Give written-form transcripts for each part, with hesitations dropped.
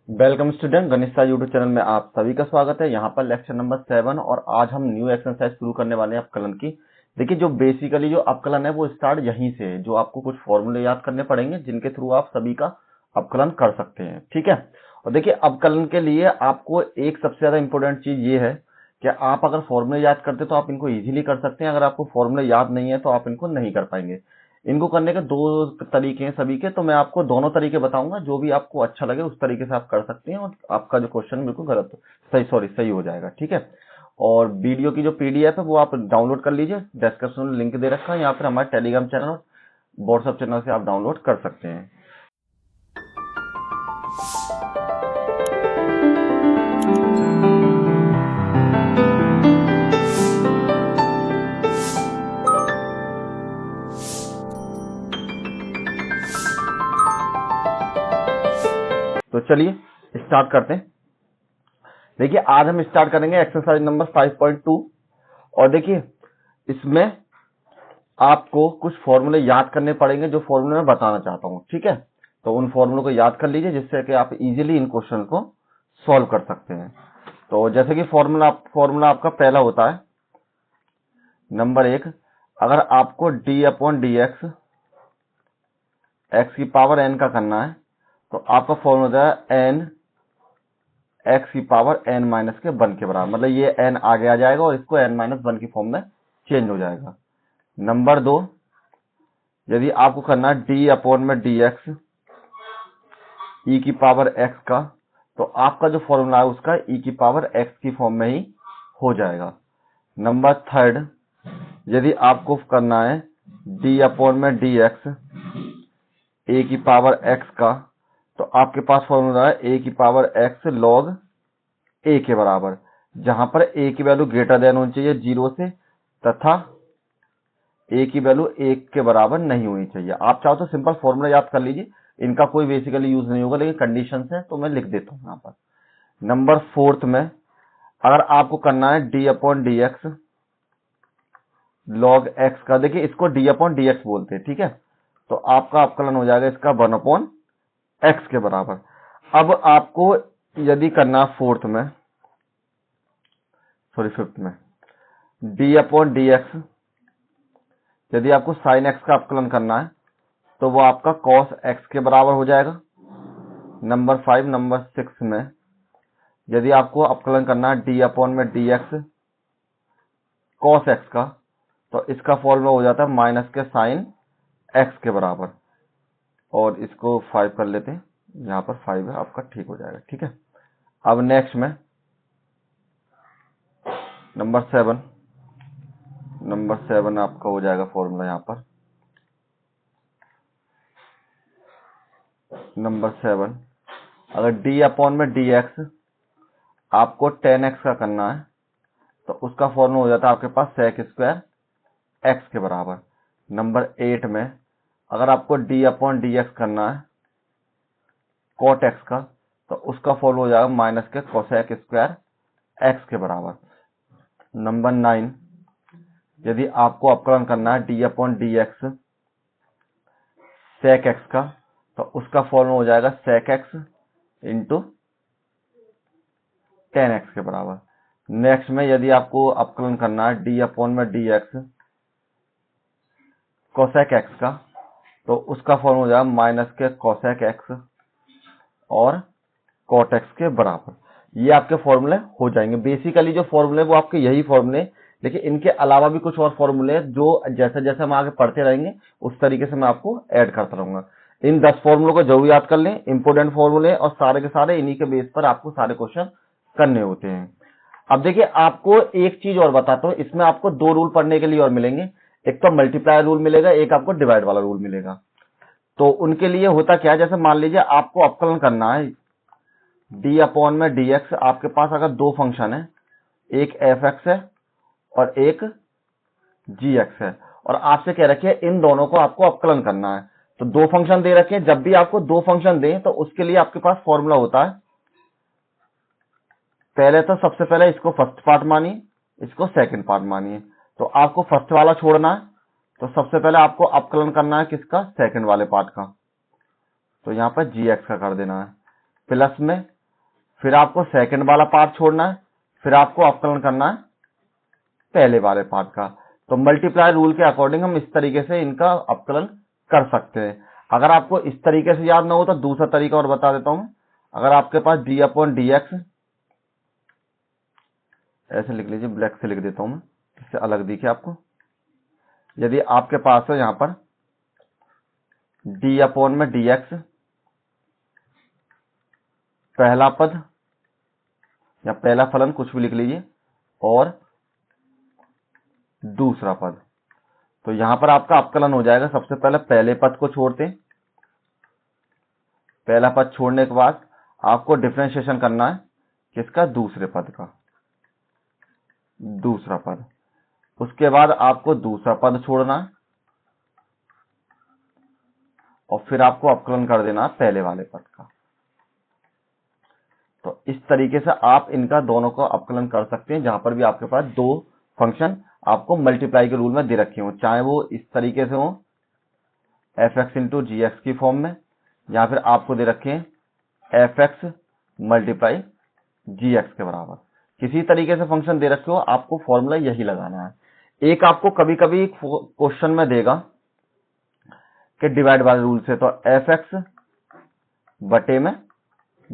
Welcome student, गणित सार YouTube channel में आप सभी का स्वागत है। यहाँ पर लेक्चर नंबर 7 और आज हम न्यू एक्सरसाइज शुरू करने वाले हैं अपकलन की। देखिए, जो बेसिकली जो अपकलन है वो स्टार्ट यहीं से है, जो आपको कुछ फॉर्मूले याद करने पड़ेंगे जिनके थ्रू आप सभी का अपकलन कर सकते हैं। ठीक है। और देखिए, अपकलन के लिए आपको एक सबसे ज्यादा इंपॉर्टेंट चीज ये है कि आप अगर फॉर्मूले याद करते तो आप इनको इजीली कर सकते हैं। अगर आपको फॉर्मूले याद नहीं है तो आप इनको नहीं कर पाएंगे। इनको करने के दो तरीके हैं सभी के, तो मैं आपको दोनों तरीके बताऊंगा। जो भी आपको अच्छा लगे उस तरीके से आप कर सकते हैं और आपका जो क्वेश्चन बिल्कुल सही हो जाएगा। ठीक है। और वीडियो की जो पीडीएफ है वो आप डाउनलोड कर लीजिए, डिस्क्रिप्शन में लिंक दे रखा है, या फिर हमारे टेलीग्राम चैनल और व्हाट्सएप चैनल से आप डाउनलोड कर सकते हैं। तो चलिए स्टार्ट करते हैं। देखिए, आज हम स्टार्ट करेंगे एक्सरसाइज नंबर 5.2 और देखिए इसमें आपको कुछ फॉर्मूले याद करने पड़ेंगे जो फॉर्मूले मैं बताना चाहता हूं। ठीक है। तो उन फॉर्मूलों को याद कर लीजिए जिससे कि आप इजीली इन क्वेश्चन को सॉल्व कर सकते हैं। तो जैसे कि फॉर्मूला आपका पहला होता है नंबर 1। अगर आपको d upon D x x की पावर n का करना है तो आपका फॉर्मूला होता है n एक्स की पावर n माइनस के 1 के बराबर। मतलब ये n आगे आ जाएगा और इसको n माइनस 1 की फॉर्म में चेंज हो जाएगा। नंबर 2, यदि आपको करना है d अपॉन में डी एक्स ई की पावर x का, तो आपका जो फॉर्मूला है उसका ई की पावर x की फॉर्म में ही हो जाएगा। नंबर 3, यदि आपको करना है d अपॉन में डी एक्स ए की पावर x का, तो आपके पास फॉर्मूला है a की पावर x log a के बराबर, जहां पर a की वैल्यू ग्रेटर देन होनी चाहिए 0 से तथा a की वैल्यू 1 के बराबर नहीं होनी चाहिए। आप चाहो तो सिंपल फॉर्मूला याद कर लीजिए, इनका कोई बेसिकली यूज नहीं होगा, लेकिन कंडीशन है तो मैं लिख देता हूं यहाँ पर। नंबर 4 में अगर आपको करना है d upon D x log x का, देखिए इसको d अपॉन डी एक्स बोलते हैं। ठीक है। तो आपका अपकलन हो जाएगा इसका 1 अपॉन एक्स के बराबर। अब आपको यदि करना 5th में d अपॉन डी एक्स, यदि आपको साइन एक्स का अपकलन करना है तो वो आपका cos x के बराबर हो जाएगा। नंबर 6 में यदि आपको अपकलन करना है d अपॉन में डी एक्स cos x का, तो इसका फॉर्मूला हो जाता है माइनस के साइन x के बराबर। और इसको 5 कर लेते हैं, यहाँ पर 5 है आपका, ठीक हो जाएगा। ठीक है। अब नेक्स्ट में नंबर 7 आपका हो जाएगा फॉर्मूला यहाँ पर। नंबर 7, अगर d अपॉन में डी एक्स आपको 10x का करना है तो उसका फॉर्मूला हो जाता है आपके पास sec स्क्वायर x के बराबर। नंबर 8 में अगर आपको d अपॉन डी एक्स करना है cot x का, तो उसका फॉर्मूला हो जाएगा माइनस के cosec स्क्वायर x के बराबर। नंबर 9, यदि आपको अपकलन करना है d upon D x sec x का, तो उसका फॉर्मूला हो जाएगा sec x इंटू 10x के बराबर। नेक्स्ट में यदि आपको अपकलन करना है d अपॉन में डी एक्स cosec x का, तो उसका फॉर्मूला हो जाएगा माइनस के cosec x और cot x के बराबर। ये आपके फॉर्मूले हो जाएंगे। बेसिकली जो फॉर्मूले वो आपके यही फॉर्मूले, लेकिन इनके अलावा भी कुछ और फॉर्मूले हैं जो जैसे जैसे हम आगे पढ़ते रहेंगे उस तरीके से मैं आपको ऐड करता रहूंगा। इन 10 फॉर्मूलों को जरूर याद कर लें, इंपोर्टेंट फॉर्मूले, और सारे के सारे इन्हीं के बेस पर आपको सारे क्वेश्चन करने होते हैं। अब देखिए, आपको एक चीज और बताता हूं, इसमें आपको 2 रूल पढ़ने के लिए और मिलेंगे। एक तो मल्टीप्लाई रूल मिलेगा, एक आपको डिवाइड वाला रूल मिलेगा। तो उनके लिए होता क्या है, जैसे मान लीजिए आपको अपकलन करना है d अपॉन में डी एक्स, आपके पास अगर 2 फंक्शन है, एक एफ एक्स है और एक जी एक्स है, और आपसे कह रखे इन दोनों को आपको अपकलन करना है। तो 2 फंक्शन दे रखे हैं, जब भी आपको 2 फंक्शन दें तो उसके लिए आपके पास फॉर्मूला होता है, पहले तो सबसे पहले इसको फर्स्ट पार्ट मानिए, इसको सेकंड पार्ट मानिए। तो आपको फर्स्ट वाला छोड़ना है, तो सबसे पहले आपको अपकलन करना है किसका, सेकंड वाले पार्ट का। तो यहां पर जी एक्स का कर देना है, प्लस में फिर आपको सेकंड वाला पार्ट छोड़ना है, फिर आपको अवकलन करना है पहले वाले पार्ट का। तो मल्टीप्लाई रूल के अकॉर्डिंग हम इस तरीके से इनका अवकलन कर सकते हैं। अगर आपको इस तरीके से याद ना हो तो दूसरा तरीका और बता देता हूं। अगर आपके पास d/dx, ऐसे लिख लीजिए, ब्लैक से लिख देता हूं मैं, इससे अलग दिखे आपको। यदि आपके पास है यहां पर d/dx पहला पद या पहला फलन, कुछ भी लिख लीजिए, और दूसरा पद, तो यहां पर आपका अवकलन हो जाएगा। सबसे पहले पहले पद को छोड़ते हैं, पहला पद छोड़ने के बाद आपको डिफरेंशिएशन करना है किसका, दूसरे पद का, दूसरा पद। उसके बाद आपको दूसरा पद छोड़ना है और फिर आपको अवकलन कर देना है पहले वाले पद का। तो इस तरीके से आप इनका दोनों का अवकलन कर सकते हैं, जहां पर भी आपके पास दो फंक्शन आपको मल्टीप्लाई के रूल में दे रखे हो, चाहे वो इस तरीके से हो f(x) × gx की फॉर्म में, या फिर आपको दे रखे हैं f(x) × gx के बराबर। किसी तरीके से फंक्शन दे रखे हो, आपको फॉर्मूला यही लगाना है। एक आपको कभी कभी क्वेश्चन में देगा कि डिवाइड बाय रूल से, तो f(x) /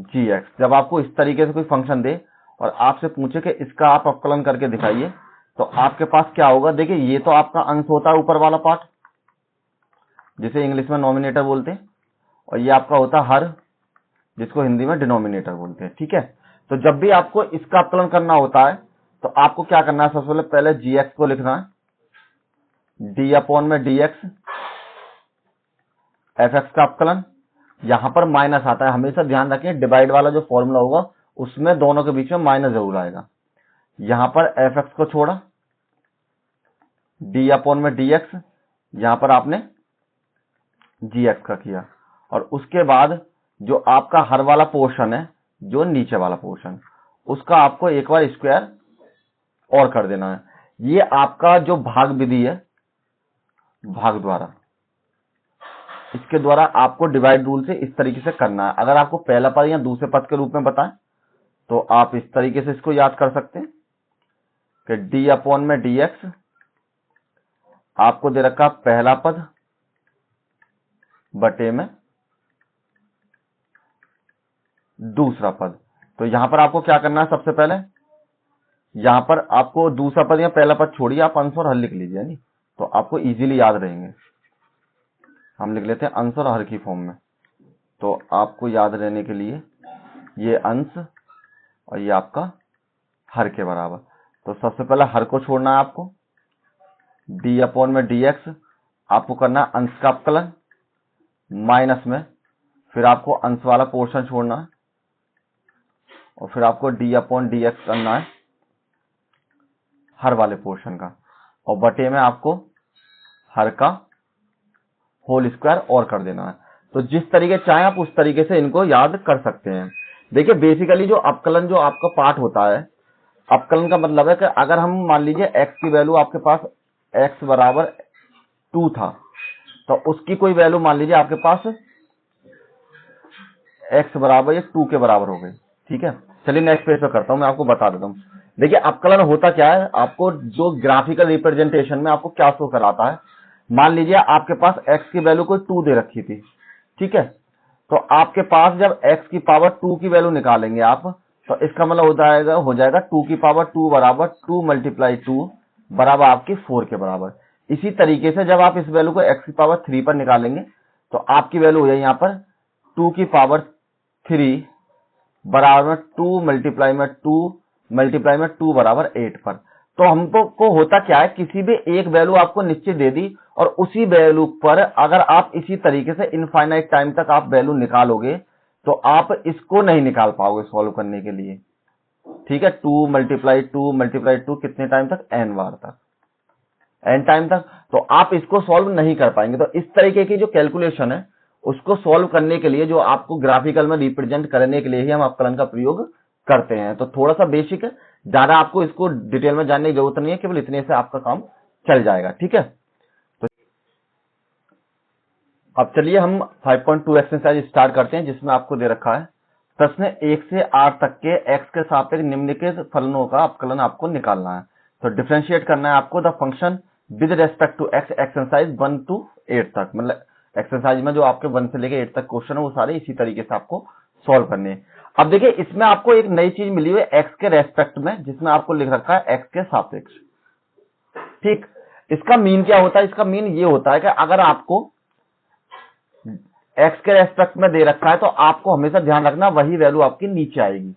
gx, जब आपको इस तरीके से कोई फंक्शन दे और आपसे पूछे कि इसका आप अवकलन करके दिखाइए, तो आपके पास क्या होगा। देखिए, ये तो आपका अंश होता है ऊपर वाला पार्ट, जिसे इंग्लिश में नॉमिनेटर बोलते हैं, और ये आपका होता है हर, जिसको हिंदी में डिनोमिनेटर बोलते हैं। ठीक है, तो जब भी आपको इसका अवकलन करना होता है तो आपको क्या करना है, सबसे पहले gx को लिखना है, d/dx f(x) का अवकलन, यहां पर माइनस आता है, हमेशा ध्यान रखें डिवाइड वाला जो फॉर्मूला होगा उसमें दोनों के बीच में माइनस जरूर आएगा। यहां पर f(x) को छोड़ा, d/dx, यहां पर आपने gx का किया, और उसके बाद जो आपका हर वाला पोर्शन है, जो नीचे वाला पोर्शन, उसका आपको एक बार स्क्वायर और कर देना है। ये आपका जो भाग विधि है, भाग द्वारा, इसके द्वारा आपको डिवाइड रूल से इस तरीके से करना है। अगर आपको पहला पद या दूसरे पद के रूप में बताएं तो आप इस तरीके से इसको याद कर सकते हैं कि d/dx आपको दे रखा पहला पद बटे में दूसरा पद। तो यहां पर आपको क्या करना है, सबसे पहले यहां पर आपको दूसरा पद या पहला पद छोड़िए, आप अंश और हर लिख लीजिए, नहीं तो आपको इजीली याद रहेंगे। हम लिख लेते हैं अंश और हर की फॉर्म में, तो आपको याद रहने के लिए ये अंश और ये आपका हर के बराबर। तो सबसे पहले हर को छोड़ना है आपको, d/dx आपको करना है अंश का अवकलन, माइनस में फिर आपको अंश वाला पोर्शन छोड़ना है, और फिर आपको d/dx करना है हर वाले पोर्शन का, और बटे में आपको हर का होल स्क्वायर और कर देना है। तो जिस तरीके चाहे आप उस तरीके से इनको याद कर सकते हैं। देखिए, बेसिकली जो अवकलन जो आपका पार्ट होता है, अवकलन का मतलब है कि अगर हम मान लीजिए x की वैल्यू आपके पास x = 2 था, तो उसकी कोई वैल्यू मान लीजिए आपके पास x = 2 के बराबर हो गई। ठीक है, चलिए नेक्स्ट पेज पे करता हूं, मैं आपको बता देता हूं। देखिए, अवकलन होता क्या है, आपको जो ग्राफिकल रिप्रेजेंटेशन में आपको क्या शो कराता है, मान लीजिए आपके पास x की वैल्यू कोई 2 दे रखी थी। ठीक है, तो आपके पास जब x की पावर 2 की वैल्यू निकालेंगे आप, तो इसका मतलब हो जाएगा 2 की पावर 2 बराबर 2 × 2 बराबर आपकी 4 के बराबर। इसी तरीके से जब आप इस वैल्यू को x की पावर 3 पर निकालेंगे, तो आपकी वैल्यू हो जाएगी यहाँ पर 2 की पावर 3 बराबर 2 × 2 बराबर 8 पर। तो हमको होता क्या है, किसी भी एक वैल्यू आपको निश्चित दे दी, और उसी वैल्यू पर अगर आप इसी तरीके से इनफाइनाइट टाइम तक आप वैल्यू निकालोगे, तो आप इसको नहीं निकाल पाओगे सॉल्व करने के लिए। ठीक है, 2 × 2 कितने टाइम तक, n बार तक, n टाइम तक, तो आप इसको सॉल्व नहीं कर पाएंगे। तो इस तरीके की जो कैलकुलेशन है, उसको सॉल्व करने के लिए, जो आपको ग्राफिकल में रिप्रेजेंट करने के लिए ही हम अवकलन का प्रयोग करते हैं। तो थोड़ा सा बेसिक है, ज्यादा आपको इसको डिटेल में जानने की जरूरत नहीं है, केवल इतने से आपका काम चल जाएगा। ठीक है, तो अब चलिए हम 5.2 एक्सरसाइज स्टार्ट करते हैं, जिसमें आपको दे रखा है प्रश्न 1 से 8 तक के x के सापेक्ष निम्नलिखित फलनों का अपकलन आपको निकालना है। तो डिफरेंशिएट करना है आपको the function with respect to x exercise 1 to 8 तक। मतलब एक्सरसाइज में जो आपके 1 से लेके 8 तक क्वेश्चन है वो सारे इसी तरीके से आपको सॉल्व करने हैं। अब देखिए इसमें आपको एक नई चीज मिली हुई है x के रेस्पेक्ट में, जिसमें आपको लिख रखा है x के सापेक्ष। ठीक, इसका मीन क्या होता है? इसका मीन ये होता है कि अगर आपको x के रेस्पेक्ट में दे रखा है तो आपको हमेशा ध्यान रखना वही वैल्यू आपकी नीचे आएगी।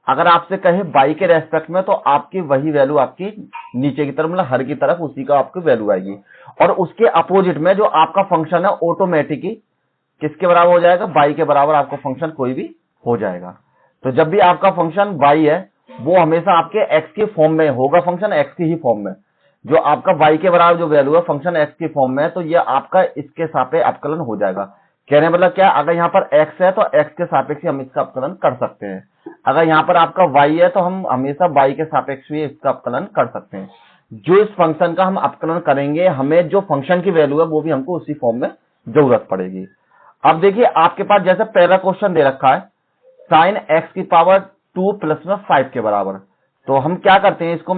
अगर आपसे कहे y के रेस्पेक्ट में तो आपकी वही वैल्यू आपकी नीचे की तरफ, मतलब हर की तरफ उसी का आपकी वैल्यू आएगी। और उसके अपोजिट में जो आपका फंक्शन है ऑटोमेटिकली किसके बराबर हो जाएगा? y के बराबर आपका फंक्शन कोई भी हो जाएगा। तो जब भी आपका फंक्शन y है वो हमेशा आपके x के फॉर्म में होगा, फंक्शन x की ही फॉर्म में। जो आपका y के बराबर जो वैल्यू है फंक्शन x की फॉर्म में है, तो ये आपका इसके सापेक्ष अपकलन हो जाएगा। कहने मतलब क्या, अगर यहाँ पर x है तो x के सापेक्ष ही हम इसका अपकलन कर सकते हैं। अगर यहाँ पर आपका y है तो हम हमेशा y के सापेक्ष भी इसका अपकलन कर सकते हैं। जो इस फंक्शन का हम अपकलन करेंगे, हमें जो फंक्शन की वैल्यू है वो भी हमको उसी फॉर्म में जरूरत पड़ेगी। अब देखिए आपके पास जैसे पहला क्वेश्चन दे रखा है sin x की पावर 2 प्लस में 5 के बराबर। तो हम क्या करते हैं, इसको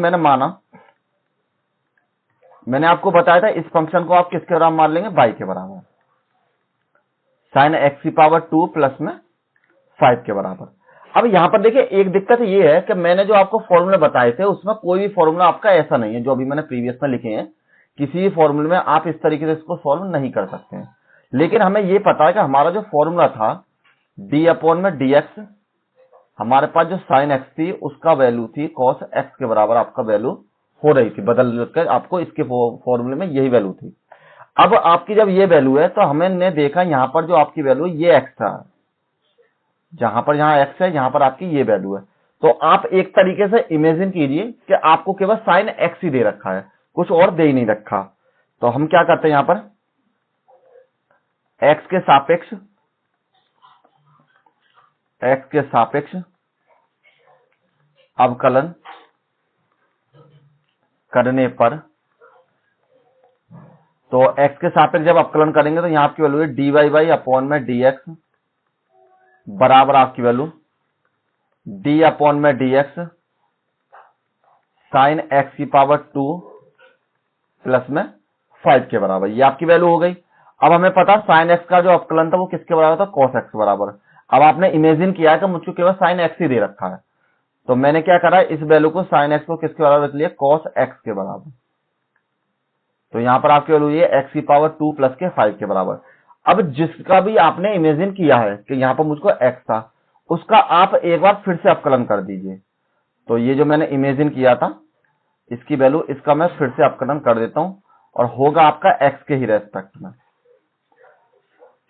मैंने आपको बताया था इस फंक्शन को आप किसके बराबर मान लेंगे? y के बराबर। sin x की पावर 2 प्लस में 5 के बराबर। अब यहां पर देखिए एक दिक्कत ये है कि मैंने जो आपको फॉर्मूले बताए थे उसमें कोई भी फॉर्मूला आपका ऐसा नहीं है जो अभी मैंने प्रीवियस में लिखे हैं। किसी भी फॉर्मूले में आप इस तरीके से इसको सॉल्व नहीं कर सकते हैं। लेकिन हमें यह पता है कि हमारा जो फॉर्मूला था d/dx, हमारे पास जो sin x थी उसका वैल्यू थी cos x के बराबर आपका वैल्यू हो रही थी, बदल कर आपको इसके फॉर्मूले में यही वैल्यू थी। अब आपकी जब ये वैल्यू है तो हमने देखा यहां पर जो आपकी वैल्यू ये x था, जहां पर यहां x है यहां पर आपकी ये वैल्यू है। तो आप एक तरीके से इमेजिन कीजिए कि आपको केवल sin x ही दे रखा है, कुछ और दे ही नहीं रखा। तो हम क्या करते हैं, यहां पर x के सापेक्ष अवकलन करने पर, तो x के सापेक्ष जब अवकलन करेंगे तो यहां आपकी वैल्यू है dy/dx बराबर आपकी वैल्यू d/dx sin x की पावर 2 प्लस में 5 के बराबर। ये आपकी वैल्यू हो गई। अब हमें पता sin x का जो अवकलन था वो किसके बराबर था? cos x के बराबर। अब आपने इमेजिन किया है कि मुझको केवल sin x ही दे रखा है, तो मैंने क्या करा, इस वैल्यू को sin x को किसके बराबर रख लिया? cos x के बराबर। तो यहां पर आपकी वैल्यू ये x की पावर 2 प्लस के 5 के बराबर। अब जिसका भी आपने इमेजिन किया है कि यहां पर मुझको x था, उसका आप एक बार फिर से अपकलन कर दीजिए। तो ये जो मैंने इमेजिन किया था इसकी वैल्यू, इसका मैं फिर से अपकलन कर देता हूं और होगा आपका x के ही रेस्पेक्ट में।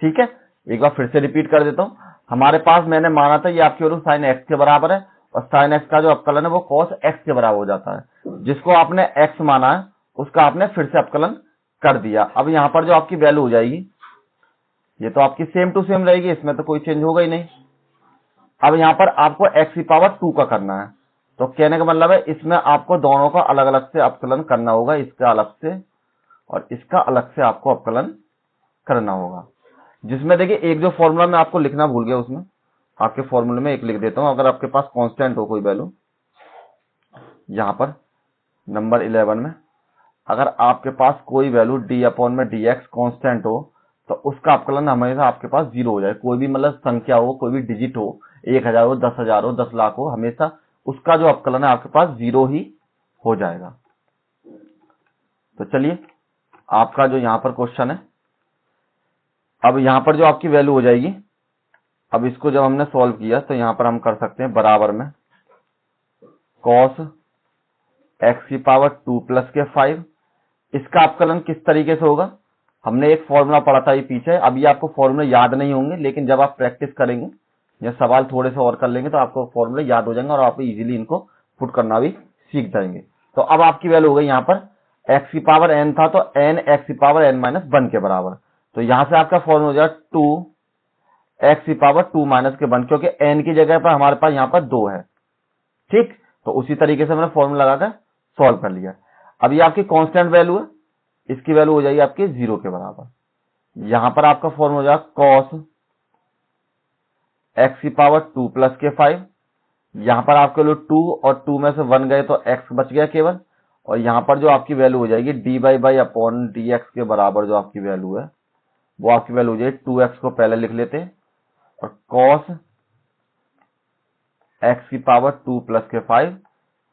ठीक है, एक बार फिर से रिपीट कर देता हूं। हमारे पास मैंने माना था ये आपकी वैल्यू sin x के बराबर है और sin x का जो अपकलन है वो cos x के बराबर हो जाता है। जिसको आपने x माना है उसका आपने फिर से अपकलन कर दिया। अब यहां पर जो आपकी वैल्यू हो जाएगी ये तो आपकी सेम टू सेम रहेगी, इसमें तो कोई चेंज होगा ही नहीं। अब यहां पर आपको x की पावर 2 का करना है, तो कहने का मतलब है इसमें आपको दोनों का अलग अलग से अपकलन करना होगा, इसका अलग से और इसका अलग से आपको अपकलन करना होगा। जिसमें देखिए एक जो फॉर्मूला मैं आपको लिखना भूल गया, उसमें आपके फॉर्मूले में एक लिख देता हूं। अगर आपके पास कांस्टेंट हो कोई वैल्यू, यहां पर नंबर 11 में अगर आपके पास कोई वैल्यू d/dx कांस्टेंट हो तो उसका अपकलन हमेशा आपके पास 0 हो जाए। कोई भी मतलब संख्या हो, कोई भी डिजिट हो, 1000 हो, 10,000 हो, 10 लाख हो, हमेशा उसका जो अपकलन है आपके पास 0 ही हो जाएगा। तो चलिए आपका जो यहां पर क्वेश्चन है, अब यहां पर जो आपकी वैल्यू हो जाएगी, अब इसको जब हमने सॉल्व किया तो यहां पर हम कर सकते हैं बराबर में cos x की पावर 2 प्लस के 5। इसका अपकलन किस तरीके से होगा, हमने एक फॉर्मूला पढ़ा था ये पीछे। अभी आपको फॉर्मूले याद नहीं होंगे, लेकिन जब आप प्रैक्टिस करेंगे या सवाल थोड़े से और कर लेंगे तो आपको फॉर्मूले याद हो जाएंगे और आप इजीली इनको पुट करना भी सीख जाएंगे। तो अब आपकी वैल्यू हो गई यहाँ पर x की पावर n था तो n x की पावर n-1 के बराबर। तो यहां से आपका फॉर्मूला हो जाएगा 2x की पावर 2-1, क्योंकि n की जगह पर हमारे पास यहाँ पर 2 है। ठीक, तो उसी तरीके से मैंने फॉर्मूला लगाकर सॉल्व कर लिया। अब ये आपकी कांस्टेंट वैल्यू है, इसकी वैल्यू हो जाएगी आपके 0 के बराबर। यहां पर आपका फॉर्मूला हो जाएगा cos एक्स की पावर 2 प्लस के 5, यहां पर आपके वैल्यू 2 और 2 में से 1 गए तो एक्स बच गया केवल, और यहां पर जो आपकी वैल्यू हो जाएगी D by by upon D x के बराबर जो आपकी वैल्यू है वो आपकी वैल्यू हो जाएगी 2x को पहले लिख लेते हैं और cos x की पावर 2 प्लस के 5,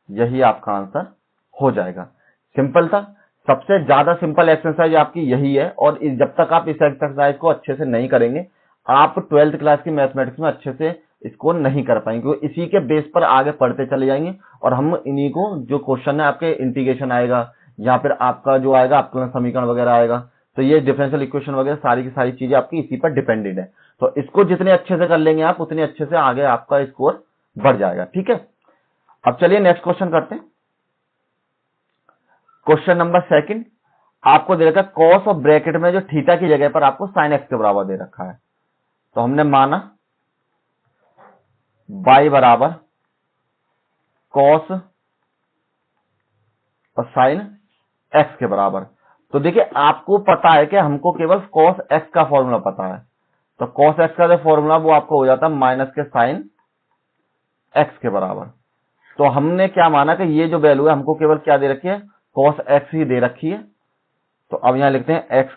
यही आपका आंसर हो जाएगा। सिंपल था, सबसे ज्यादा सिंपल एक्सरसाइज आपकी यही है, और जब तक आप इस एक्सरसाइज को अच्छे से नहीं करेंगे आप 12th क्लास की मैथमेटिक्स में अच्छे से इसको नहीं कर पाएंगे, क्योंकि इसी के बेस पर आगे पढ़ते चले जाएंगे और हम इन्हीं को जो क्वेश्चन है आपके इंटीग्रेशन आएगा या फिर आपका जो आएगा अवकलन समीकरण वगैरह आएगा, तो ये डिफरेंशियल इक्वेशन वगैरह सारी की सारी चीजें आपकी इसी पर डिपेंडेंट है। तो इसको जितने अच्छे से कर लेंगे आप उतने अच्छे से आगे आपका स्कोर बढ़ जाएगा। ठीक है, अब चलिए नेक्स्ट क्वेश्चन करते हैं। क्वेश्चन नंबर 2 आपको दे रखा है कॉस और ब्रैकेट में जो थीटा की जगह पर आपको साइन एक्स के बराबर दे रखा है, तो हमने माना y बराबर कॉस और साइन एक्स के बराबर। तो देखिए आपको पता है कि हमको केवल कॉस एक्स का फॉर्मूला पता है, तो कॉस एक्स का जो फॉर्मूला वो आपको हो जाता है माइनस के साइन एक्स के बराबर। तो हमने क्या माना कि ये जो वैल्यू है हमको केवल क्या दे रखी है, कॉस एक्स ही दे रखी है। तो अब यहां लिखते हैं एक्स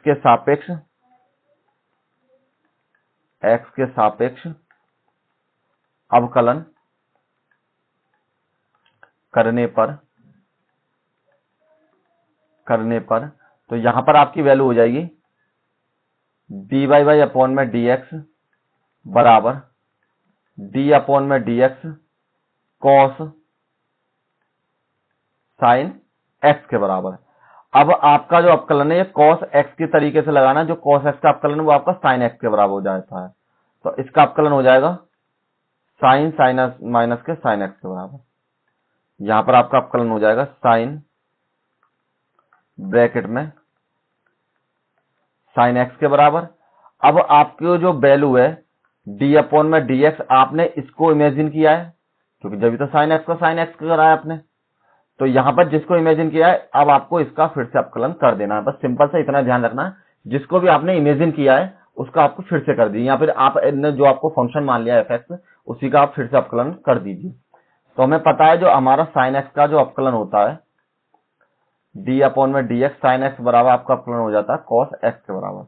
के सापेक्ष अवकलन करने पर तो यहां पर आपकी वैल्यू हो जाएगी डी वाई बाई अपॉन में डी एक्स बराबर डी अपॉन में D x cos sine x के बराबर। अब आपका जो अवकलन है ये कॉस एक्स के तरीके से लगाना, जो कॉस एक्स का अवकलन है वो आपका साइन एक्स के बराबर हो जाता है, तो इसका अवकलन हो जाएगा साइन माइनस के साइन एक्स के बराबर। यहां पर आपका अवकलन हो जाएगा साइन ब्रैकेट में साइन एक्स के बराबर। अब आपकी जो वैल्यू है डी अपॉन में डी एक्स, आपने इसको इमेजिन किया है क्योंकि जब तो साइन एक्स का साइन एक्स कराया आपने, तो यहां पर जिसको इमेजिन किया है अब आपको इसका फिर से अवकलन कर देना है। बस सिंपल से इतना ध्यान रखना है, जिसको भी आपने इमेजिन किया है उसका आपको फिर से कर दीजिए, या फिर आपने जो आपको फंक्शन मान लिया एफ एक्स उसी का आप फिर से अवकलन कर दीजिए। तो हमें पता है जो हमारा साइन एक्स का जो अवकलन होता है डी अपॉन में डी एक्स साइन एक्स बराबर आपका अवकलन हो जाता है कॉस एक्स के बराबर।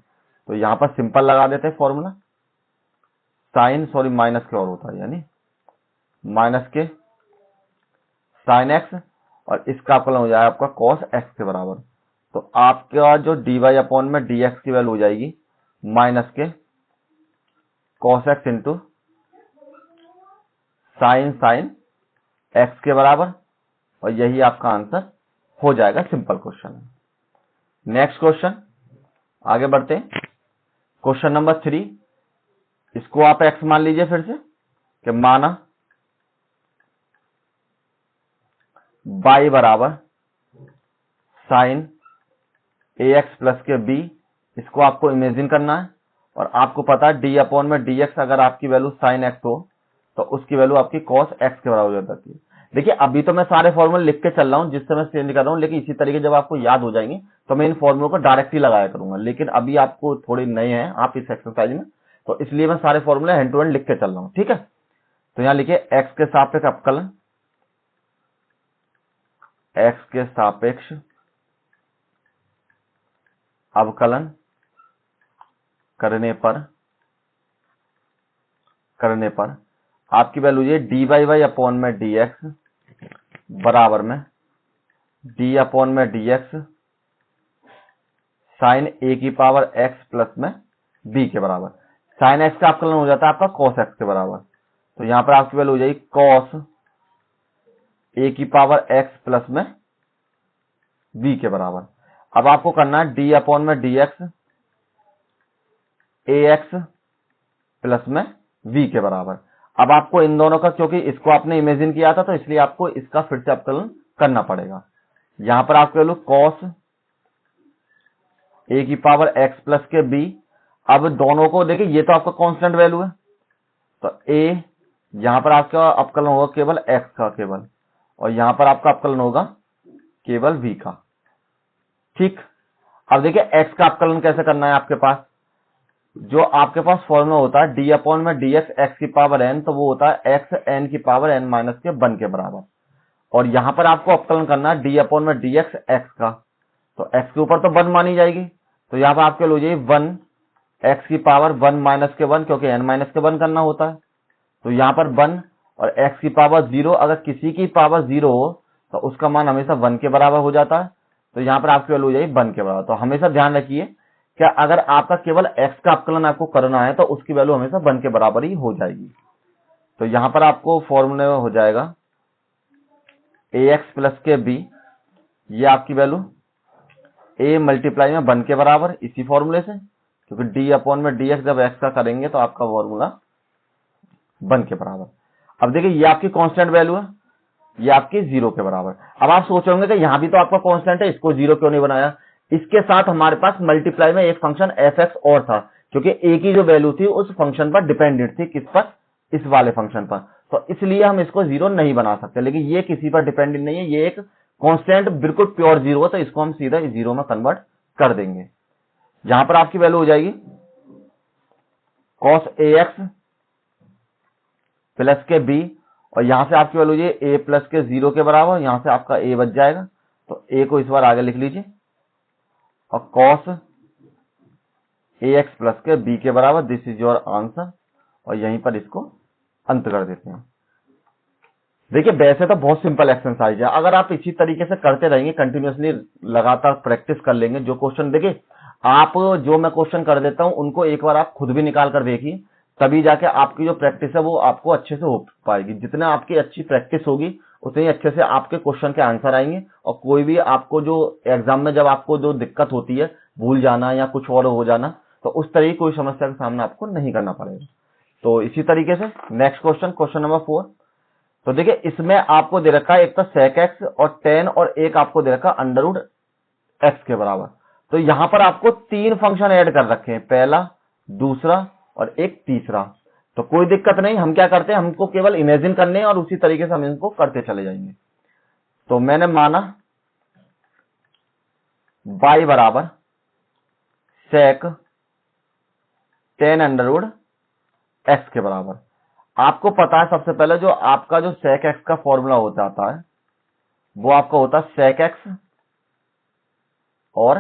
तो यहां पर सिंपल लगा देते हैं फॉर्मूला, माइनस के और होता है यानी माइनस के साइन एक्स और इसका अवकलन हो जाएगा आपका कॉस एक्स के बराबर। तो आपका जो डी वाई अपॉन में डी एक्स की वैल्यू हो जाएगी माइनस के cos x into sine x के बराबर, और यही आपका आंसर हो जाएगा। सिंपल क्वेश्चन है। नेक्स्ट क्वेश्चन आगे बढ़ते हैं। क्वेश्चन नंबर 3, इसको आप एक्स मान लीजिए फिर से कि माना y बराबर साइन ए एक्स प्लस के बी, इसको आपको इमेजिन करना है और आपको पता है डी अपॉन में डी एक्स अगर आपकी वैल्यू साइन एक्स हो तो उसकी वैल्यू आपकी कॉस एक्स के बराबर हो जाती है। देखिए अभी तो मैं सारे फॉर्मूले लिख के चल रहा हूं जिससे मैं चेंज कर रहा हूं, लेकिन इसी तरीके जब आपको याद हो जाएंगे तो मैं इन फॉर्मूलों को डायरेक्ट ही लगाया करूंगा, लेकिन अभी आपको थोड़े नए हैं आप इस एक्सरसाइज में, तो इसलिए मैं सारे फॉर्मूले हैंड टू हैंड लिख के चल रहा हूं। ठीक है, तो यहां लिखिए एक्स के सापेक्ष अवकलन, एक्स के सापेक्ष अवकलन करने पर आपकी वैल्यू ये डी वाई वाई अपॉन में डी एक्स बराबर में डी अपॉन में डी एक्स साइन ए की पावर एक्स प्लस में बी के बराबर। साइन एक्स का अवकलन हो जाता है आपका कॉस एक्स के बराबर, तो यहां पर आपकी वैल्यू हो जाएगी कॉस ए की पावर एक्स प्लस में बी के बराबर। अब आपको करना है डी अपॉन में डी एक्स ए एक्स प्लस में वी के बराबर। अब आपको इन दोनों का, क्योंकि इसको आपने इमेजिन किया था तो इसलिए आपको इसका फिर से अवकलन करना पड़ेगा। यहां पर आपको वैल्यू कॉस ए की पावर एक्स प्लस के बी, अब दोनों को देखिए ये तो आपका कांस्टेंट वैल्यू है, तो ए यहां पर आपका अवकलन होगा केवल एक्स का केवल, और यहां पर आपका अवकलन होगा केवल v का। ठीक, अब देखिए x का अवकलन कैसे करना है आपके पास, जो आपके पास फॉर्मूला होता है डी अपॉन में डी एक्स की पावर एन, तो वो होता है एक्स एन की पावर एन माइनस के 1 के बराबर। और यहां पर आपको अपकलन करना है डी अपॉन में डी एक्स का, तो एक्स के ऊपर तो 1 मानी जाएगी, तो यहाँ पर आपके हो जाएगी 1 एक्स की पावर 1 माइनस के 1, क्योंकि एन माइनस के 1 करना होता है। तो यहाँ पर 1 और एक्स की पावर 0, अगर किसी की पावर 0 हो तो उसका मान हमेशा 1 के बराबर हो जाता है, तो यहाँ पर आपकी वैल्यू हो जाएगी 1 के बराबर। तो हमेशा ध्यान रखिए क्या अगर आपका केवल एक्स का अपकलन आपको करना है तो उसकी वैल्यू हमेशा 1 के बराबर ही हो जाएगी। तो यहाँ पर आपको फॉर्मूले में हो जाएगा ए एक्स प्लस के बी, ये आपकी वैल्यू ए मल्टीप्लाई में 1 के बराबर, इसी फॉर्मूले से, क्योंकि डी अपॉन में डी एक्स जब एक्स का करेंगे तो आपका फॉर्मूला 1 के बराबर। अब देखिए ये आपकी कांस्टेंट वैल्यू है, ये आपकी 0 के बराबर। अब आप सोचोगे कि यहां भी तो आपका कांस्टेंट है, इसको 0 क्यों नहीं बनाया? इसके साथ हमारे पास मल्टीप्लाई में एक फंक्शन एफ एक्स और था, क्योंकि ए की जो वैल्यू थी उस फंक्शन पर डिपेंडेंट थी, किस पर? इस वाले फंक्शन पर, तो इसलिए हम इसको 0 नहीं बना सकते। लेकिन ये किसी पर डिपेंडेंट नहीं है, ये एक कांस्टेंट बिल्कुल प्योर 0 है, तो इसको हम सीधा 0 में कन्वर्ट कर देंगे। यहां पर आपकी वैल्यू हो जाएगी cos ax प्लस के b, और यहां से आपकी वैल्यू ये a प्लस के 0 के बराबर, यहां से आपका a बच जाएगा, तो a को इस बार आगे लिख लीजिए, और cos ax प्लस के b के बराबर, दिस इज योर आंसर। और यहीं पर इसको अंत कर देते हैं। देखिए वैसे तो बहुत सिंपल एक्सरसाइज है, अगर आप इसी तरीके से करते रहेंगे, कंटिन्यूअसली लगातार प्रैक्टिस कर लेंगे, जो क्वेश्चन देखिए आप जो मैं क्वेश्चन कर देता हूं उनको एक बार आप खुद भी निकाल कर देखिए, तभी जाके आपकी जो प्रैक्टिस है वो आपको अच्छे से हो पाएगी। जितना आपकी अच्छी प्रैक्टिस होगी उतनी अच्छे से आपके क्वेश्चन के आंसर आएंगे, और कोई भी आपको जो एग्जाम में जब आपको जो दिक्कत होती है, भूल जाना या कुछ और हो जाना, तो उस तरह की कोई समस्या का सामना आपको नहीं करना पड़ेगा। तो इसी तरीके से नेक्स्ट क्वेश्चन, क्वेश्चन नंबर 4। तो देखिए इसमें आपको दे रखा है एक तो sec x और tan, और एक आपको दे रखा है अंडर रूट एक्स के बराबर। तो यहां पर आपको 3 फंक्शन ऐड कर रखे हैं, पहला, दूसरा और एक तीसरा। तो कोई दिक्कत नहीं, हम क्या करते हैं, हमको केवल इमेजिन करने हैं और उसी तरीके से हम इनको करते चले जाएंगे। तो मैंने माना y बराबर sec tan under root x के बराबर। आपको पता है सबसे पहले जो आपका जो sec x का फॉर्मूला हो जाता है वो आपका होता है sec x और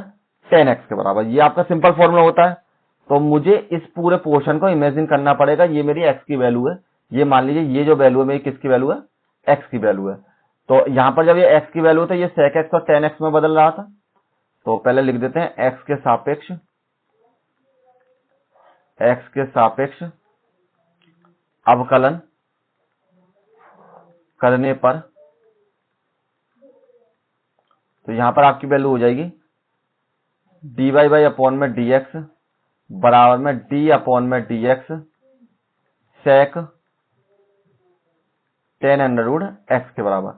tan x के बराबर, ये आपका सिंपल फॉर्मूला होता है। तो मुझे इस पूरे पोर्शन को इमेजिन करना पड़ेगा, ये मेरी x की वैल्यू है, ये मान लीजिए ये जो वैल्यू है मेरी किसकी वैल्यू है? x की वैल्यू है। तो यहां पर जब ये x की वैल्यू था ये sec x और tan x में बदल रहा था, तो पहले लिख देते हैं x के सापेक्ष अवकलन करने पर, तो यहां पर आपकी वैल्यू हो जाएगी dy बाई अपॉन में dx बराबर में d अपॉन में dx sec tan under root x के बराबर।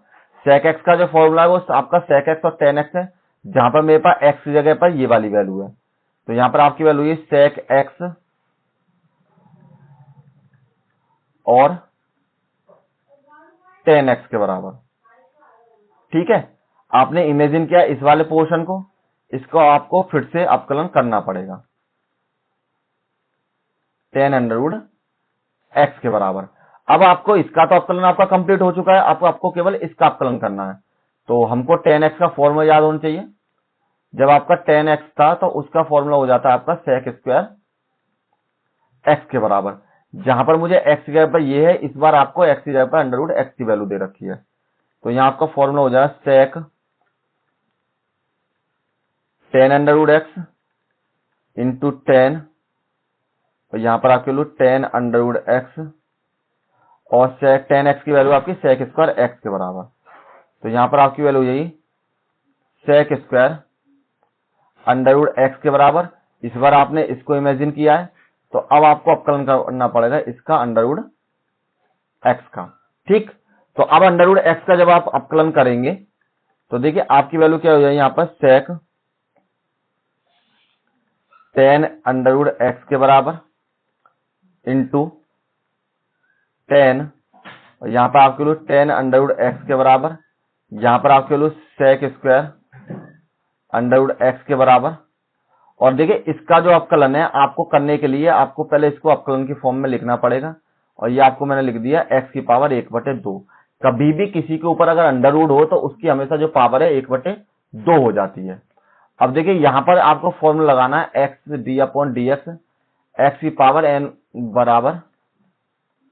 sec x का जो फॉर्मूला है वो आपका sec x और tan x है, जहां पर मेरे पास x की जगह पर ये वाली वैल्यू है, तो यहां पर आपकी वैल्यू है sec x और tan x के बराबर। ठीक है, आपने इमेजिन किया इस वाले पोर्शन को, इसको आपको फिर से अपकलन करना पड़ेगा tan अंडर रूट एक्स के बराबर। अब आपको इसका तो अपकलन आपका कंप्लीट हो चुका है, आपको केवल इसका अपकलन करना है। तो हमको tan x का फॉर्मूला याद होना चाहिए, जब आपका tan x था तो उसका फॉर्मूला हो जाता है आपका sec स्क्वायर x के बराबर। जहां पर मुझे x की जगह पर ये है, इस बार आपको x की जगह पर अंडर रूट एक्स की वैल्यू दे रखी है, तो यहां आपका फॉर्मूला हो जाएगा sec tan under root x into tan, और यहां पर आपकी value tan under root x और sec tan x की वैल्यू आपकी sec स्क्वायर x के बराबर। तो यहां पर आपकी वैल्यू यही sec square under root x के बराबर। इस बार आपने इसको इमेजिन किया है, तो अब आपको अपकलन करना पड़ेगा इसका अंडर रूट एक्स का। ठीक, तो अब अंडर रूट एक्स का जब आप अपकलन करेंगे तो देखिए आपकी वैल्यू क्या हो जाएगी, यहां पर sec tan under root x के बराबर इंटू tan, और यहां पर आपकी value tan under root x के बराबर, यहां पर आपकी value sec square under root x के बराबर, और देखिए इसका जो अवकलन है आपको करने के लिए आपको पहले इसको अवकलन की फॉर्म में लिखना पड़ेगा, और ये आपको मैंने लिख दिया x की पावर 1/2। कभी भी किसी के ऊपर अगर अंडर रूट हो तो उसकी हमेशा जो पावर है 1/2 हो जाती है। अब देखिए यहां पर आपको फॉर्मूला लगाना है x d/dx, x की पावर n बराबर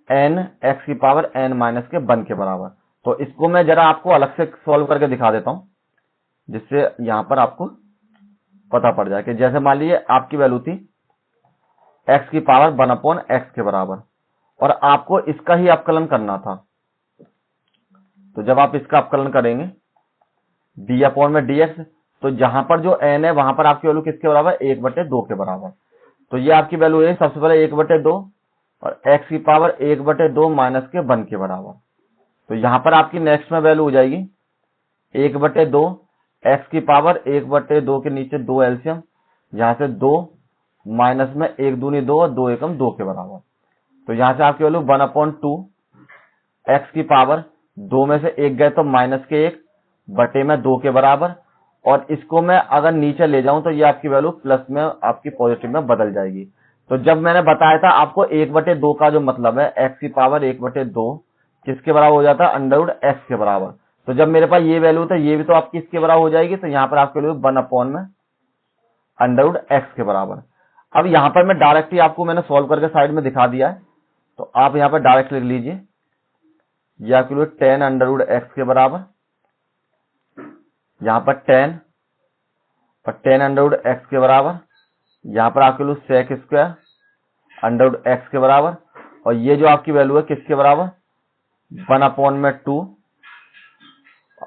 n x की पावर n माइनस के 1 के बराबर। तो इसको मैं जरा आपको अलग से सॉल्व करके दिखा देता हूं, जिससे यहां पर आपको पता पड़ जाए कि जैसे मान लीजिए आपकी वैल्यू थी x की पावर 1/x के बराबर, और आपको इसका ही अवकलन करना था। तो जब आप इसका अवकलन करेंगे d/dx, तो जहां पर जो n है वहां पर आपकी वैल्यू किसके बराबर, 1/2 के बराबर। तो ये आपकी वैल्यू है सबसे पहले 1/2 और x की पावर 1/2 माइनस के 1 के बराबर। तो यहां पर आपकी नेक्स्ट में वैल्यू हो जाएगी 1/2, x की पावर 1/2 के नीचे 2 एलसीएम, यहां से 2 माइनस में 1 दूनी 2 और 2 एकम 2 के बराबर। तो यहां से आपकी वैल्यू 1/2 x की पावर 2 में से 1 गए तो माइनस के 1 बटे में 2 के बराबर, और इसको मैं अगर नीचे ले जाऊं तो ये आपकी वैल्यू प्लस में आपकी पॉजिटिव में बदल जाएगी। तो जब मैंने बताया था आपको 1/2 का जो मतलब है x की पावर 1/2 किसके बराबर हो जाता है, अंडर रूट x के बराबर। तो जब मेरे पास ये वैल्यू था ये भी तो आपकी इसके बराबर हो जाएगी, तो यहाँ पर आपकी वैल्यू 1 में अंडर रूट x के बराबर। अब यहाँ पर मैं डायरेक्टली आपको मैंने सॉल्व करके साइड में दिखा दिया है, तो आप यहाँ पर डायरेक्ट लिख लीजिए, यह आपकी वैल्यू 10 अंडर रूट x के बराबर, यहाँ पर 10 और 10 अंडर रूट x के बराबर, यहाँ पर आपकी value sec square under root x के बराबर, और ये जो आपकी वैल्यू है किसके बराबर, 1/2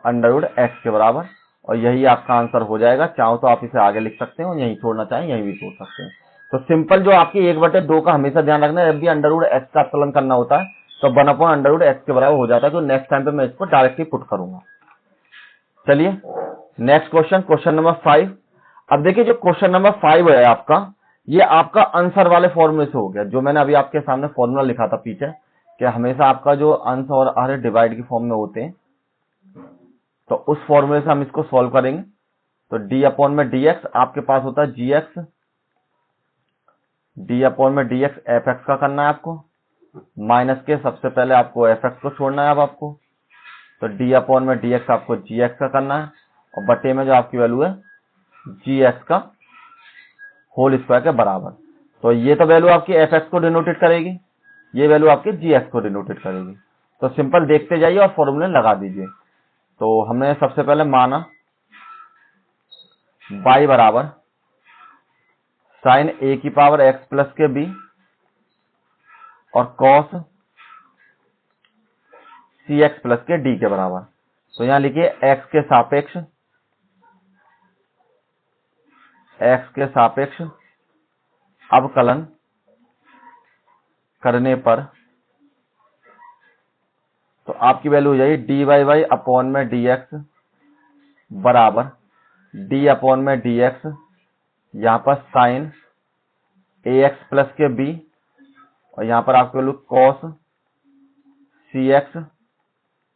अंडर रूट x के बराबर। और यही आपका आंसर हो जाएगा। चाहो तो आप इसे आगे लिख सकते हो, यहीं छोड़ना चाहें यहीं भी छोड़ सकते हैं। तो सिंपल जो आपकी 1/2 का हमेशा ध्यान रखना है, जब भी अंडर रूट x का अवकलन करना होता है तो 1/अंडर रूट x के बराबर हो जाता है। तो नेक्स्ट टाइम पे मैं इसको डायरेक्टली पुट करूंगा। चलिए नेक्स्ट क्वेश्चन, क्वेश्चन नंबर 5। अब देखिए जो क्वेश्चन नंबर 5 है आपका, ये आपका आंसर वाले फॉर्मूले से हो गया, जो मैंने अभी आपके सामने फॉर्मूला लिखा था पीछे कि हमेशा आपका जो अंश और हर डिवाइड की फॉर्म में होते हैं, तो उस फॉर्मूले से हम इसको सॉल्व करेंगे। तो d/dx आपके पास होता है gx, d/dx fx का करना है आपको, माइनस के सबसे पहले आपको fx को छोड़ना है। अब आपको तो d/dx आपको gx का करना है, और बटे में जो आपकी वैल्यू है gx का होल स्क्वायर के बराबर। तो ये तो वैल्यू आपकी fx को डिनोटेड करेगी, ये वैल्यू आपकी gx को डिनोटेड करेगी। तो सिंपल देखते जाइए और फॉर्मूले लगा दीजिए। तो हमने सबसे पहले माना y बराबर साइन a की पावर x प्लस के b और कॉस cx प्लस के d के बराबर। तो यहां लिखिए x के सापेक्ष अवकलन करने पर तो आपकी वैल्यू हो जाएगी dy/dx बराबर d/dx, यहां पर साइन ax प्लस के b, और यहां पर आपकी वैल्यू कॉस cx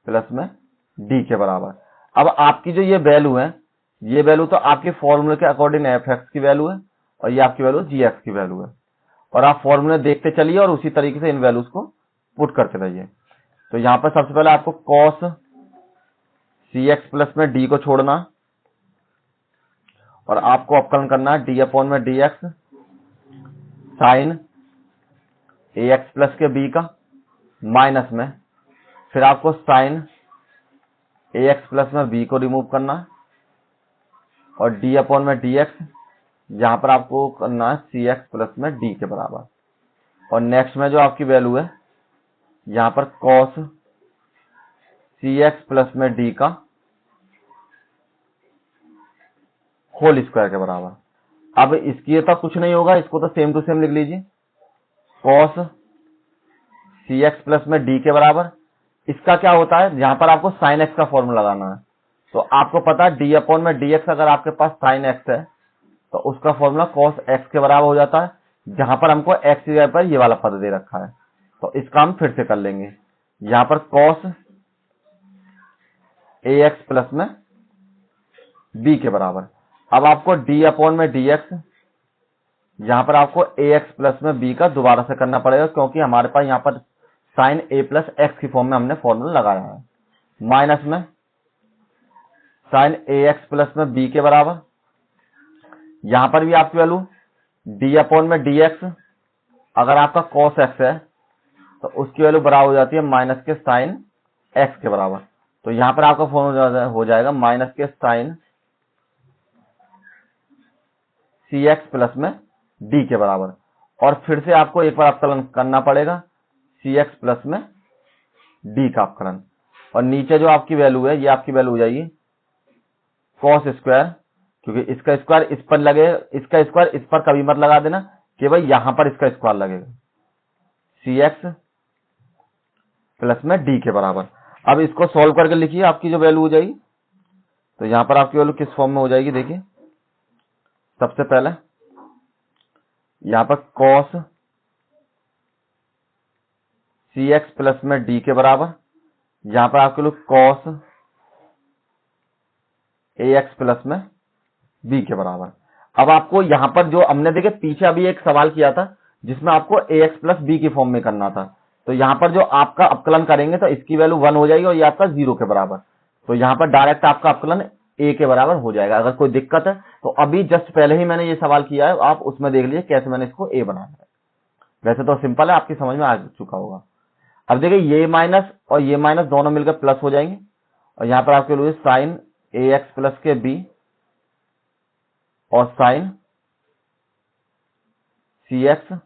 प्लस में d के बराबर। अब आपकी जो ये वैल्यू है, ये वैल्यू तो आपके फॉर्मूले के अकॉर्डिंग fx की वैल्यू है, और ये आपकी वैल्यू gx की वैल्यू है। और आप फॉर्मूले देखते चलिए और उसी तरीके से इन वैल्यूज को पुट करते रहिए। तो यहां पर सबसे पहले आपको कॉस cx प्लस में d को छोड़ना, और आपको अवकलन करना है d/dx साइन ax प्लस के b का, माइनस में फिर आपको साइन ax प्लस में b को रिमूव करना है, और d/dx यहां पर आपको करना है cx प्लस में d के बराबर। और नेक्स्ट में जो आपकी वैल्यू है यहां पर cos cx प्लस में d का होल स्क्वायर के बराबर। अब इसकी तो कुछ नहीं होगा, इसको तो सेम टू सेम लिख लीजिए, cos cx प्लस में d के बराबर। इसका क्या होता है, यहां पर आपको sin x का फॉर्मूला लगाना है। तो आपको पता है d/dx अगर आपके पास sin x है तो उसका फॉर्मूला cos x के बराबर हो जाता है, जहां पर हमको x की जगह पर ये वाला पद दे रखा है। तो इसका हम फिर से कर लेंगे, यहां पर cos ax प्लस में b के बराबर। अब आपको d/dx यहाँ पर आपको ax प्लस में b का दोबारा से करना पड़ेगा, क्योंकि हमारे पास यहाँ पर साइन a प्लस एक्स की फॉर्म में हमने फॉर्मूला लगाया है। माइनस में साइन ax प्लस में b के बराबर, यहाँ पर भी आपकी वैल्यू d अपॉन में dx, अगर आपका cos x है तो उसकी वैल्यू बराबर हो जाती है माइनस के साइन x के बराबर। तो यहाँ पर आपका फॉर्मूला हो जाएगा माइनस के साइन cx प्लस में d के बराबर, और फिर से आपको एक बार अवकलन करना पड़ेगा cx प्लस में d का अवकलन, और नीचे जो आपकी वैल्यू है ये आपकी वैल्यू हो जाएगी cos स्क्वायर, क्योंकि इसका स्क्वायर इस पर लगेगा, इसका स्क्वायर इस पर कभी मत लगा देना, केवल यहां पर इसका स्क्वायर लगेगा, cx प्लस में d के बराबर। अब इसको सॉल्व करके लिखिए, आपकी जो वैल्यू हो जाएगी, तो यहां पर आपकी वैल्यू किस फॉर्म में हो जाएगी, देखिए सबसे पहले यहां पर cos cx प्लस में d के बराबर, यहां पर आपके लोग cos ax प्लस में b के बराबर। अब आपको यहां पर जो हमने देखे पीछे अभी एक सवाल किया था जिसमें आपको ax प्लस b की फॉर्म में करना था, तो यहां पर जो आपका अवकलन करेंगे तो इसकी वैल्यू 1 हो जाएगी और ये आपका 0 के बराबर, तो यहां पर डायरेक्ट आपका अवकलन a के बराबर हो जाएगा। अगर कोई दिक्कत है तो अभी जस्ट पहले ही मैंने ये सवाल किया है, आप उसमें देख लीजिए कैसे मैंने इसको a बनाया है। वैसे तो सिंपल है, आपकी समझ में आ चुका होगा। अब देखिए ये माइनस और ये माइनस दोनों मिलकर प्लस हो जाएंगे, और यहां पर आपके लिए साइन ax प्लस के b और साइन cx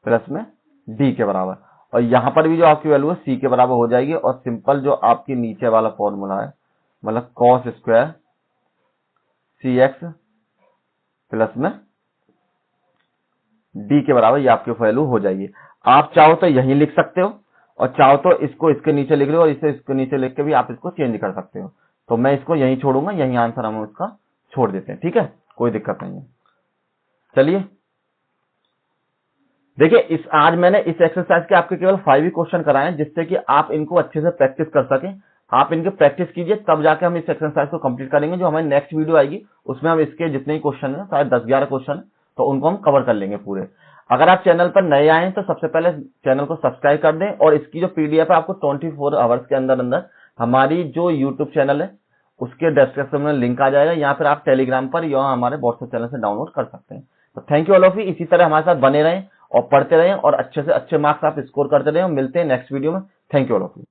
प्लस में d के बराबर, और यहां पर भी जो आपकी वैल्यू है c के बराबर हो जाएगी, और सिंपल जो आपकी नीचे वाला फॉर्मूला है मतलब cos स्क्वायर cx प्लस में d के बराबर, ये आपकी वैल्यू हो जाएगी। आप चाहो तो यहीं लिख सकते हो, और चाहो तो इसको इसके नीचे लिख लो, और इसे इसके नीचे लिख के भी आप इसको चेंज कर सकते हो। तो मैं इसको यहीं छोड़ूंगा, यहीं आंसर हम इसका छोड़ देते हैं, ठीक है, कोई दिक्कत नहीं है। चलिए देखिए, आज मैंने इस एक्सरसाइज के आपके केवल 5 ही क्वेश्चन कराए हैं, जिससे कि आप इनको अच्छे से प्रैक्टिस कर सकें। आप इनके प्रैक्टिस कीजिए, तब जाके हम इस एक्सरसाइज को कंप्लीट करेंगे। जो हमारी नेक्स्ट वीडियो आएगी उसमें हम इसके जितने ही क्वेश्चन है, शायद 10-11 क्वेश्चन है, तो उनको हम कवर कर लेंगे पूरे। अगर आप चैनल पर नए आए हैं तो सबसे पहले चैनल को सब्सक्राइब कर दें, और इसकी जो पीडीएफ है आपको 24 आवर्स के अंदर अंदर हमारी जो यूट्यूब चैनल है उसके डिस्क्रिप्शन में लिंक आ जाएगा, या फिर आप टेलीग्राम पर या हमारे व्हाट्सएप चैनल से डाउनलोड कर सकते हैं। तो thank you all of you, इसी तरह हमारे साथ बने रहें और पढ़ते रहें, और अच्छे से अच्छे मार्क्स आप स्कोर करते रहें। मिलते हैं नेक्स्ट वीडियो में। Thank you all of you.